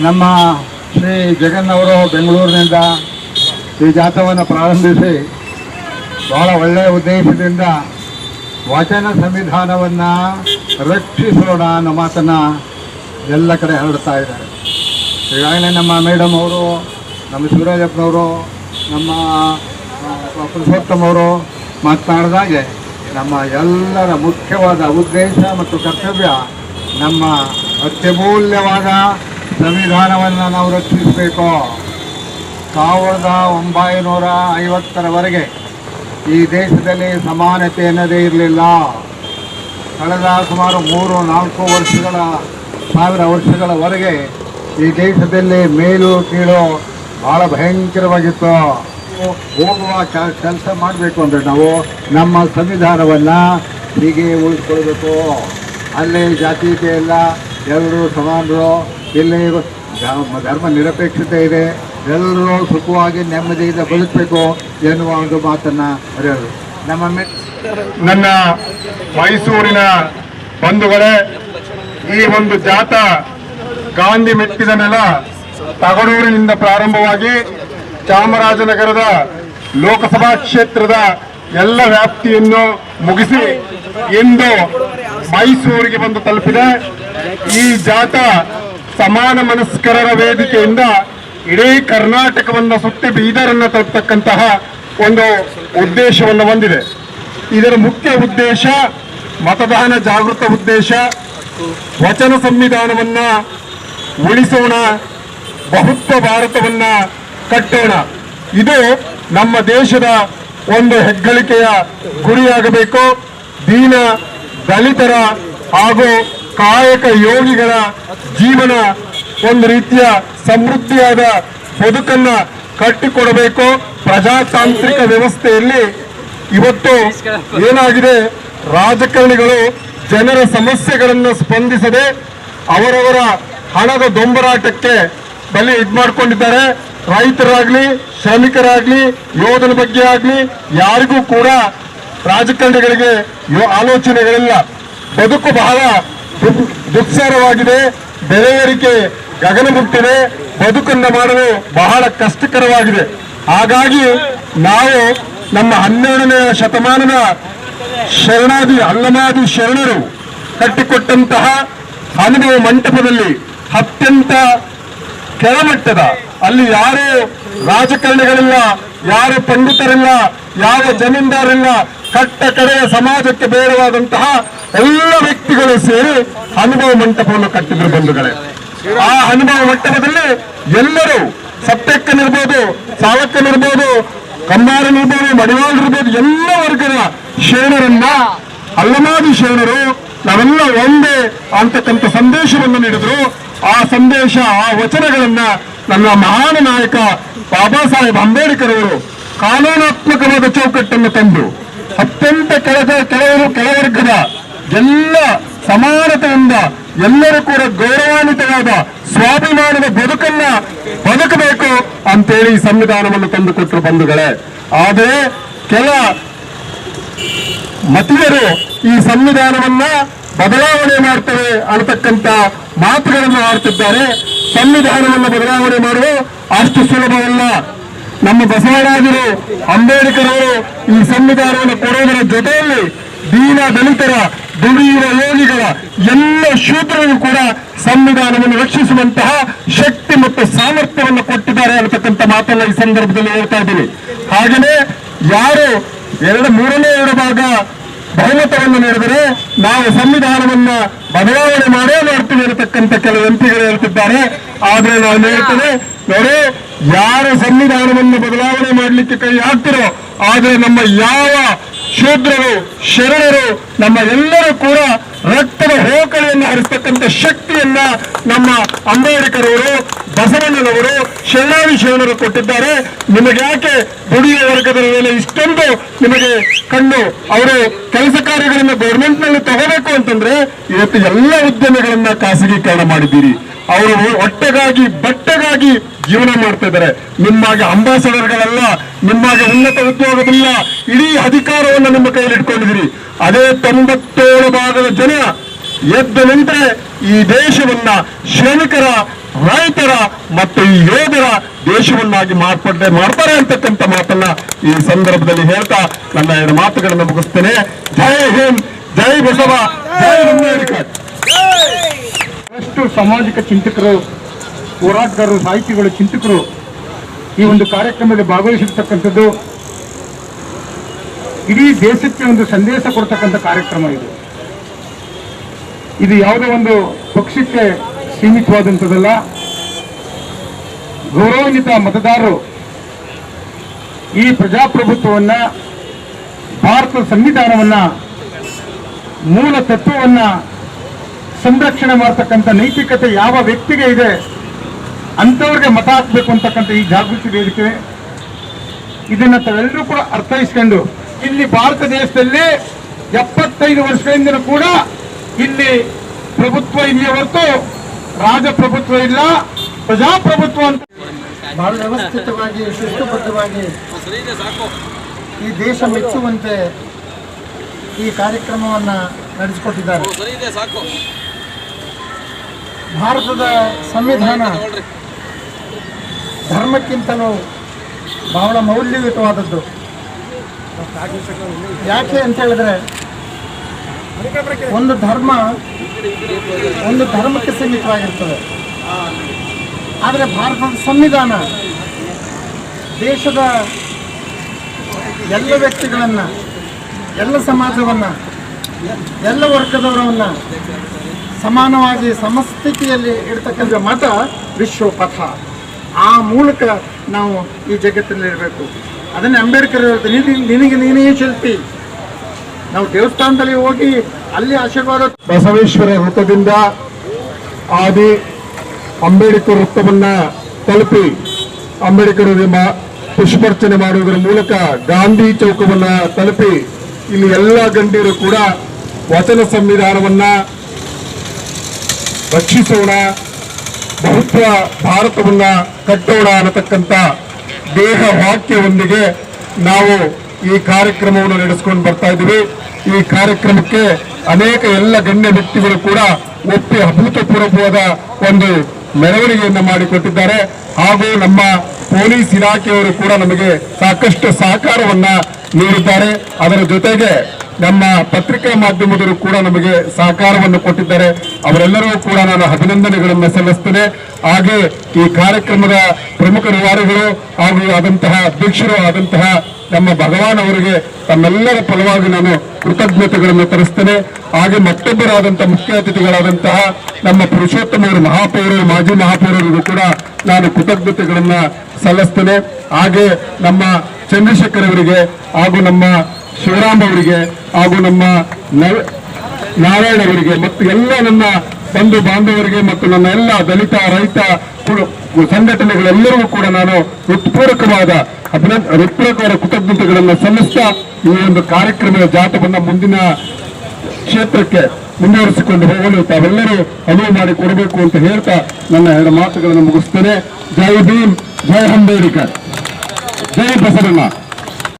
ನಮ್ಮ ಶ್ರೀ ಜಗನ್ನವರು ಬೆಂಗಳೂರಿನಿಂದ ಈ ಜಾಥಾವನ್ನು ಪ್ರಾರಂಭಿಸಿ ಬಹಳ ಒಳ್ಳೆಯ ಉದ್ದೇಶದಿಂದ ವಚನ ಸಂವಿಧಾನವನ್ನು ರಕ್ಷಿಸೋಣ ಅನ್ನೋ ಮಾತನ್ನು ಎಲ್ಲ ಕಡೆ ಹರಡ್ತಾ ಇದ್ದಾರೆ. ಈಗಾಗಲೇ ನಮ್ಮ ಮೇಡಮ್ ಅವರು, ನಮ್ಮ ಶಿವರಾಜಪ್ಪನವರು, ನಮ್ಮ ಪುರುಷೋತ್ತಮ್ ಅವರು ಮಾತನಾಡಿದಾಗೆ ನಮ್ಮ ಎಲ್ಲರ ಮುಖ್ಯವಾದ ಉದ್ದೇಶ ಮತ್ತು ಕರ್ತವ್ಯ ನಮ್ಮ ಅತ್ಯಮೂಲ್ಯವಾದ ಸಂವಿಧಾನವನ್ನು ನಾವು ರಕ್ಷಿಸಬೇಕು. 1950ರವರೆಗೆ ಈ ದೇಶದಲ್ಲಿ ಸಮಾನತೆ ಅನ್ನೋದೇ ಇರಲಿಲ್ಲ. ಕಳೆದ ಸುಮಾರು 3-4 ವರ್ಷಗಳವರೆಗೆ ಈ ದೇಶದಲ್ಲಿ ಮೇಲು ಕೀಳು ಭಾಳ ಭಯಂಕರವಾಗಿತ್ತು. ಹೋಗುವ ಕೆಲಸ ಮಾಡಬೇಕು ಅಂದರೆ ನಾವು ನಮ್ಮ ಸಂವಿಧಾನವನ್ನು ಹೀಗೆ ಉಳಿಸ್ಕೊಳ್ಬೇಕು. ಅಲ್ಲೇ ಜಾತೀಯತೆ ಇಲ್ಲ, ಎಲ್ಲರೂ ಸಮಾನರು, ಇಲ್ಲಿ ಧರ್ಮ ನಿರಪೇಕ್ಷತೆ ಇದೆ, ಎಲ್ಲರೂ ಸುಖವಾಗಿ ನೆಮ್ಮದಿಯಿಂದ ಬದುಕಬೇಕು ಎನ್ನುವ ಒಂದು ಮಾತನ್ನು ಬರೆಯೋದು. ನನ್ನ ಮೈಸೂರಿನ ಬಂಧುಗಳೇ, ಈ ಒಂದು ಜಾಥಾ ಗಾಂಧಿ ಮೆಟ್ಟಿದ ನೆಲ ತಗಡೂರಿನಿಂದ ಪ್ರಾರಂಭವಾಗಿ ಚಾಮರಾಜನಗರದ ಲೋಕಸಭಾ ಕ್ಷೇತ್ರದ ಎಲ್ಲ ವ್ಯಾಪ್ತಿಯನ್ನು ಮುಗಿಸಿ ಇಂದು ಮೈಸೂರಿಗೆ ಬಂದು ತಲುಪಿದೆ. ಈ ಜಾಥಾ ಸಮಾನ ಮನಸ್ಕರರ ವೇದಿಕೆಯಿಂದ ಇಡೀ ಕರ್ನಾಟಕವನ್ನು ಸುತ್ತಿ ಬೀದರನ್ನು ತಲುಪತಕ್ಕಂತಹ ಒಂದು ಉದ್ದೇಶವನ್ನು ಹೊಂದಿದೆ. ಇದರ ಮುಖ್ಯ ಉದ್ದೇಶ ಮತದಾನ ಜಾಗೃತ ಉದ್ದೇಶ, ವಚನ ಸಂವಿಧಾನವನ್ನು ಉಳಿಸೋಣ, ಬಹುತ್ವ ಭಾರತವನ್ನು ಕಟ್ಟೋಣ. ಇದು ನಮ್ಮ ದೇಶದ ಒಂದು ಹೆಗ್ಗಳಿಕೆಯ ಗುರಿಯಾಗಬೇಕು. ದೀನ ದಲಿತರ ಹಾಗೂ ಕಾಯಕ ಯೋಗಿಗಳ ಜೀವನ ಒಂದು ರೀತಿಯ ಸಮೃದ್ಧಿಯಾದ ಬದುಕನ್ನು ಕಟ್ಟಿಕೊಡಬೇಕು. ಪ್ರಜಾತಾಂತ್ರಿಕ ವ್ಯವಸ್ಥೆಯಲ್ಲಿ ಇವತ್ತು ಏನಾಗಿದೆ, ರಾಜಕಾರಣಿಗಳು ಜನರ ಸಮಸ್ಯೆಗಳನ್ನು ಸ್ಪಂದಿಸದೆ ಅವರವರ ಹಣದ ದೊಂಬರಾಟಕ್ಕೆ ಬಲಿ ಮಾಡ್ಕೊಂಡಿದ್ದಾರೆ. ರೈತರಾಗ್ಲಿ, ಶ್ರಮಿಕರಾಗ್ಲಿ, ಯೋಧನ ಬಗ್ಗೆ ಆಗ್ಲಿ ಯಾರಿಗೂ ಕೂಡ ರಾಜಕಾರಣಿಗಳಿಗೆ ಆಲೋಚನೆಗಳಿಲ್ಲ. ಬದುಕು ಬಹಳ ದುಸ್ಸಾರವಾಗಿದೆ. ಬೆಲೆ ಏರಿಕೆ ಗಗನ ಮುಟ್ಟಿದೆ. ಬದುಕನ್ನು ಮಾಡಲು ಬಹಳ ಕಷ್ಟಕರವಾಗಿದೆ. ಹಾಗಾಗಿ ನಾವು ನಮ್ಮ 12ನೇ ಶತಮಾನದ ಅಲ್ಲಮಾದಿ ಶರಣರು ಕಟ್ಟಿಕೊಟ್ಟಂತಹ ಅನುಭವ ಮಂಟಪದಲ್ಲಿ ಅತ್ಯಂತ ಕೆಳಮಟ್ಟದ, ಅಲ್ಲಿ ಯಾರು ರಾಜಕಾರಣಿಗಳಿಲ್ಲ, ಯಾರು ಪಂಡಿತರಿಲ್ಲ, ಯಾವ ಜಮೀನ್ದಾರಿಲ್ಲ, ಕಟ್ಟ ಕಡೆಯ ಸಮಾಜಕ್ಕೆ ಬೇಡವಾದಂತಹ ಎಲ್ಲ ವ್ಯಕ್ತಿಗಳು ಸೇರಿ ಅನುಭವ ಮಂಟಪವನ್ನು ಕಟ್ಟಿದ್ರು ಬಂಧುಗಳೇ. ಆ ಅನುಭವ ಮಂಟಪದಲ್ಲಿ ಎಲ್ಲರೂ ಸತ್ಯಕ್ಕನಿರ್ಬೋದು, ಸಾವಕ್ಕನಿರ್ಬೋದು, ಕಂಬಾರನಿರ್ಬೋದು, ಮಡಿವಾಳರಿರ್ಬೋದು, ಎಲ್ಲ ವರ್ಗದ ಶರಣರನ್ನ ಅಲ್ಲಮಾದಿ ಶರಣರು ನಾವೆಲ್ಲ ಒಂದೇ ಅಂತಕ್ಕಂಥ ಸಂದೇಶವನ್ನು ನೀಡಿದ್ರು. ಆ ಸಂದೇಶ, ಆ ವಚನಗಳನ್ನ ನನ್ನ ಮಹಾನ್ ನಾಯಕ ಬಾಬಾ ಸಾಹೇಬ್ ಅಂಬೇಡ್ಕರ್ ಅವರು ಕಾನೂನಾತ್ಮಕವಾದ ಚೌಕಟ್ಟನ್ನು ತಂದು ಅತ್ಯಂತ ಕೆಳವರ್ಗದ ಎಲ್ಲ ಸಮಾನತೆಯಿಂದ ಎಲ್ಲರೂ ಕೂಡ ಗೌರವಾನ್ವಿತವಾದ ಸ್ವಾಭಿಮಾನದ ಬದುಕನ್ನ ಬದುಕಬೇಕು ಅಂತೇಳಿ ಸಂವಿಧಾನವನ್ನು ತಂದುಕೊಟ್ಟರು ಬಂಧುಗಳೇ. ಆದರೆ ಕೆಲ ಮತಿಗರು ಈ ಸಂವಿಧಾನವನ್ನ ಬದಲಾವಣೆ ಮಾಡ್ತವೆ ಅನ್ನತಕ್ಕಂಥ ಮಾತುಗಳನ್ನು ಆಡ್ತಿದ್ದಾರೆ. ಸಂವಿಧಾನವನ್ನು ಬದಲಾವಣೆ ಮಾಡುವ ಅಷ್ಟು ಸುಲಭವಲ್ಲ. ನಮ್ಮ ಬಸವರಾಜರು, ಅಂಬೇಡ್ಕರ್ ಅವರು ಈ ಸಂವಿಧಾನವನ್ನು ಕೊಡುವುದರ ಜೊತೆಯಲ್ಲಿ ದೀನ ದಲಿತರ, ದುಡಿಯುವ ಯೋಗಿಗಳ ಎಲ್ಲ ಶೂದ್ರರು ಕೂಡ ಸಂವಿಧಾನವನ್ನು ರಕ್ಷಿಸುವಂತಹ ಶಕ್ತಿ ಮತ್ತು ಸಾಮರ್ಥ್ಯವನ್ನು ಕೊಟ್ಟಿದ್ದಾರೆ ಅನ್ನತಕ್ಕಂಥ ಮಾತನ್ನ ಈ ಸಂದರ್ಭದಲ್ಲಿ ಹೇಳ್ತಾ ಇದ್ದೀನಿ. ಹಾಗೆಯೇ ಯಾರು 3/2 ಭಾಗ ಬಹುಮತವನ್ನು ನೀಡಿದರೆ ನಾವು ಸಂವಿಧಾನವನ್ನ ಬದಲಾವಣೆ ಮಾಡೇ ಮಾಡ್ತೀವಿ ಅನ್ನತಕ್ಕಂಥ ಕೆಲವು ಎಂಪಿಗಳು ಹೇಳ್ತಿದ್ದಾರೆ. ಆದ್ರೆ ನಾವು ಹೇಳ್ತೇವೆ, ನೋಡಿ, ಯಾರ ಸಂವಿಧಾನವನ್ನು ಬದಲಾವಣೆ ಮಾಡಲಿಕ್ಕೆ ಕೈ ಹಾಕ್ತಿರೋ, ಆದ್ರೆ ನಮ್ಮ ಯಾವ ಶೂದ್ರರು, ಶರಣರು, ನಮ್ಮ ಎಲ್ಲರೂ ಕೂಡ ರಕ್ತದ ಹೋಕಳಿಯನ್ನು ಹರಿಸ್ತಕ್ಕಂಥ ಶಕ್ತಿಯನ್ನ ನಮ್ಮ ಅಂಬೇಡ್ಕರ್ ಅವರು, ಬಸವಣ್ಣನವರು, ಶರಣಾದಿ ಶರಣರು ಕೊಟ್ಟಿದ್ದಾರೆ. ನಿಮಗೆ ಯಾಕೆ ದುಡಿಯುವ ವರ್ಗದ ಮೇಲೆ ಇಷ್ಟೊಂದು ನಿಮಗೆ ಕಣ್ಣು? ಅವರು ಕೆಲಸ ಕಾರ್ಯಗಳನ್ನು ಗೌರ್ಮೆಂಟ್ ನಲ್ಲಿ ತಗೋಬೇಕು ಅಂತಂದ್ರೆ ಇವತ್ತು ಎಲ್ಲ ಉದ್ಯಮಗಳನ್ನ ಖಾಸಗೀಕರಣ ಮಾಡಿದ್ದೀರಿ. ಅವರು ಹೊಟ್ಟೆಗಾಗಿ ಬಟ್ಟೆಗಾಗಿ ಜೀವನ ಮಾಡ್ತಾ ಇದ್ದಾರೆ. ನಿಮ್ಮಾಗೆ ಅಂಬಾಸಡರ್ಗಳಲ್ಲ, ನಿಮ್ಮಾಗೆ ಉನ್ನತ ಉದ್ಯೋಗವಿಲ್ಲ, ಇಡೀ ಅಧಿಕಾರವನ್ನು ನಿಮ್ಮ ಕೈಯಲ್ಲಿ ಇಟ್ಕೊಂಡಿದ್ದೀರಿ. ಅದೇ 97% ಜನ ಎದ್ದು ನಿಂತರೆ ಈ ದೇಶವನ್ನ ಶ್ರಮಿಕರ ರೈತರ ಮತ್ತು ಈ ಯೋಧರ ದೇಶವನ್ನಾಗಿ ಮಾಡ್ತಾರೆ ಅಂತಕ್ಕಂಥ ಮಾತನ್ನ ಈ ಸಂದರ್ಭದಲ್ಲಿ ಹೇಳ್ತಾ ನನ್ನ 2 ಮಾತುಗಳನ್ನು ಮುಗಿಸ್ತೇನೆ. ಜೈ ಹಿಂದ್, ಜೈ ಬಸವ, ಜೈ ಅಂಬೇಡ್ಕರ್. ಎಷ್ಟು ಸಾಮಾಜಿಕ ಚಿಂತಕರು, ಹೋರಾಟಗಾರರು, ಸಾಹಿತಿಗಳು, ಚಿಂತಕರು ಈ ಒಂದು ಕಾರ್ಯಕ್ರಮದಲ್ಲಿ ಭಾಗವಹಿಸಿರ್ತಕ್ಕಂಥದ್ದು ಇಡೀ ದೇಶಕ್ಕೆ ಒಂದು ಸಂದೇಶ ಕೊಡ್ತಕ್ಕಂಥ ಕಾರ್ಯಕ್ರಮ ಇದು. ಇದು ಯಾವುದೋ ಒಂದು ಪಕ್ಷಕ್ಕೆ ಸೀಮಿತವಾದಂಥದ್ದಲ್ಲ. ಗೌರವಾನ್ವಿತ ಮತದಾರರು ಈ ಪ್ರಜಾಪ್ರಭುತ್ವವನ್ನ, ಭಾರತದ ಸಂವಿಧಾನವನ್ನ, ಮೂಲ ತತ್ವವನ್ನ ಸಂರಕ್ಷಣೆ ಮಾಡತಕ್ಕಂಥ ನೈತಿಕತೆ ಯಾವ ವ್ಯಕ್ತಿಗೆ ಇದೆ ಅಂಥವ್ರಿಗೆ ಮತ ಹಾಕಬೇಕು ಅಂತಕ್ಕಂಥ ಈ ಜಾಗೃತಿ ವೇದಿಕೆ ಇದನ್ನ ತಾವೆಲ್ಲರೂ ಕೂಡ ಅರ್ಥೈಸ್ಕೊಂಡು ಇಲ್ಲಿ ಭಾರತ ದೇಶದಲ್ಲಿ 75 ವರ್ಷಗಳಿಂದ ಕೂಡ ಇಲ್ಲಿ ಪ್ರಭುತ್ವ ಇಲ್ಲಿ ಹೊರತು ರಾಜಪ್ರಭುತ್ವ ಇಲ್ಲ, ಪ್ರಜಾಪ್ರಭುತ್ವ ಅಂತ ಬಹಳ ವ್ಯವಸ್ಥಿತವಾಗಿ ಶಿಸ್ತುಬದ್ಧವಾಗಿ ಈ ದೇಶ ಮೆಚ್ಚುವಂತೆ ಈ ಕಾರ್ಯಕ್ರಮವನ್ನು ನಡೆಸಿಕೊಟ್ಟಿದ್ದಾರೆ. ಭಾರತದ ಸಂವಿಧಾನ ಧರ್ಮಕ್ಕಿಂತಲೂ ಬಹಳ ಮೌಲ್ಯಯುತವಾದದ್ದು. ಯಾಕೆ ಅಂತ ಹೇಳಿದ್ರೆ ಒಂದು ಧರ್ಮಕ್ಕೆ ಸೀಮಿತವಾಗಿರ್ತದೆ. ಆದರೆ ಭಾರತದ ಸಂವಿಧಾನ ದೇಶದ ಎಲ್ಲ ವ್ಯಕ್ತಿಗಳನ್ನು, ಎಲ್ಲ ಸಮಾಜವನ್ನು, ಎಲ್ಲ ವರ್ಗದವರನ್ನು ಸಮಾನವಾಗಿ ಸಮಸ್ಥಿತಿಯಲ್ಲಿ ಇಡ್ತಕ್ಕಂಥ ಮತ ವಿಶ್ವಪಥ. ಆ ಮೂಲಕ ನಾವು ಈ ಜಗತ್ತಿನಲ್ಲಿರಬೇಕು. ಅದನ್ನೇ ಅಂಬೇಡ್ಕರ್ ನಿನಗೆ ನೀನೇ ಶಿಲ್ಪಿ. ನಾವು ದೇವಸ್ಥಾನದಲ್ಲಿ ಹೋಗಿ ಅಲ್ಲಿ ಆಶೀರ್ವಾದ ಬಸವೇಶ್ವರ ವೃತ್ತದಿಂದ ಆದಿ ಅಂಬೇಡ್ಕರ್ ವೃತ್ತವನ್ನ ತಲುಪಿ ಅಂಬೇಡ್ಕರ್ ಪುಷ್ಪಾರ್ಚನೆ ಮಾಡುವುದರ ಮೂಲಕ ಗಾಂಧಿ ಚೌಕವನ್ನ ತಲುಪಿ ಇಲ್ಲಿ ಎಲ್ಲ ಗಣ್ಯರು ಕೂಡ ವಚನ ಸಂವಿಧಾನವನ್ನ ರಕ್ಷಿಸೋಣ, ಬಹುತ್ವ ಭಾರತವನ್ನ ಕಟ್ಟೋಣ ಅನ್ನತಕ್ಕಂಥ ದೇಹ ವಾಕ್ಯವೊಂದಿಗೆ ನಾವು ಈ ಕಾರ್ಯಕ್ರಮವನ್ನು ನಡೆಸಿಕೊಂಡು ಬರ್ತಾ ಇದ್ದೀವಿ. ಈ ಕಾರ್ಯಕ್ರಮಕ್ಕೆ ಅನೇಕ ಎಲ್ಲ ಗಣ್ಯ ವ್ಯಕ್ತಿಗಳು ಕೂಡ ಒಪ್ಪಿ ಅಭೂತಪೂರ್ವವಾದ ಒಂದು ಮೆರವಣಿಗೆಯನ್ನು ಮಾಡಿಕೊಟ್ಟಿದ್ದಾರೆ. ಹಾಗೂ ನಮ್ಮ ಪೊಲೀಸ್ ಇಲಾಖೆಯವರು ಕೂಡ ನಮಗೆ ಸಾಕಷ್ಟು ಸಹಕಾರವನ್ನ ನೀಡಿದ್ದಾರೆ. ಅದರ ಜೊತೆಗೆ ನಮ್ಮ ಪತ್ರಿಕಾ ಮಾಧ್ಯಮದವರು ಕೂಡ ನಮಗೆ ಸಹಕಾರವನ್ನು ಕೊಟ್ಟಿದ್ದಾರೆ. ಅವರೆಲ್ಲರೂ ಕೂಡ ನಾನು ಅಭಿನಂದನೆಗಳನ್ನು ಸಲ್ಲಿಸ್ತೇನೆ. ಹಾಗೆ ಈ ಕಾರ್ಯಕ್ರಮದ ಪ್ರಮುಖ ನಿವಾರಿಗಳು ಹಾಗೂ ಆದಂತಹ ಅಧ್ಯಕ್ಷರು ಆದಂತಹ ನಮ್ಮ ಭಗವಾನ್ ಅವರಿಗೆ ತಮ್ಮೆಲ್ಲರ ಫಲವಾಗಿ ನಾನು ಕೃತಜ್ಞತೆಗಳನ್ನು ತರಿಸ್ತೇನೆ. ಹಾಗೆ ಮತ್ತೊಬ್ಬರಾದಂತಹ ಮುಖ್ಯ ಅತಿಥಿಗಳಾದಂತಹ ನಮ್ಮ ಪುರುಷೋತ್ತಮವರು ಮಹಾಪೌರರು, ಮಾಜಿ ಮಹಾಪೌರರಿಗೂ ಕೂಡ ನಾನು ಕೃತಜ್ಞತೆಗಳನ್ನ ಸಲ್ಲಿಸ್ತೇನೆ. ಹಾಗೆ ನಮ್ಮ ಚಂದ್ರಶೇಖರ್ ಅವರಿಗೆ ಹಾಗೂ ನಮ್ಮ ಶಿವರಾಮ್ ಅವರಿಗೆ ಹಾಗೂ ನಮ್ಮ ನಾರಾಯಣ ಅವರಿಗೆ ಮತ್ತು ಎಲ್ಲ ನನ್ನ ಬಂಧು ಬಾಂಧವರಿಗೆ ಮತ್ತು ನನ್ನ ಎಲ್ಲ ದಲಿತ ರೈತ ಸಂಘಟನೆಗಳೆಲ್ಲರಿಗೂ ಕೂಡ ನಾನು ಹೃತ್ಪೂರ್ವಕವಾದ ಕೃತಜ್ಞತೆಗಳನ್ನು ಸಲ್ಲಿಸ್ತಾ ಈ ಒಂದು ಕಾರ್ಯಕ್ರಮದ ಜಾಥವನ್ನ ಮುಂದಿನ ಕ್ಷೇತ್ರಕ್ಕೆ ಮುಂದುವರಿಸಿಕೊಂಡು ಹೋಗಲು ತಾವೆಲ್ಲರೂ ಅನುವು ಮಾಡಿ ಕೊಡಬೇಕು ಅಂತ ಹೇಳ್ತಾ ನನ್ನ 2 ಮಾತುಗಳನ್ನು ಮುಗಿಸ್ತೇನೆ. ಜೈ ಭೀಮ್, ಜೈ ಅಂಬೇಡ್ಕರ್, ಜೈ ಬಸವಣ್ಣ.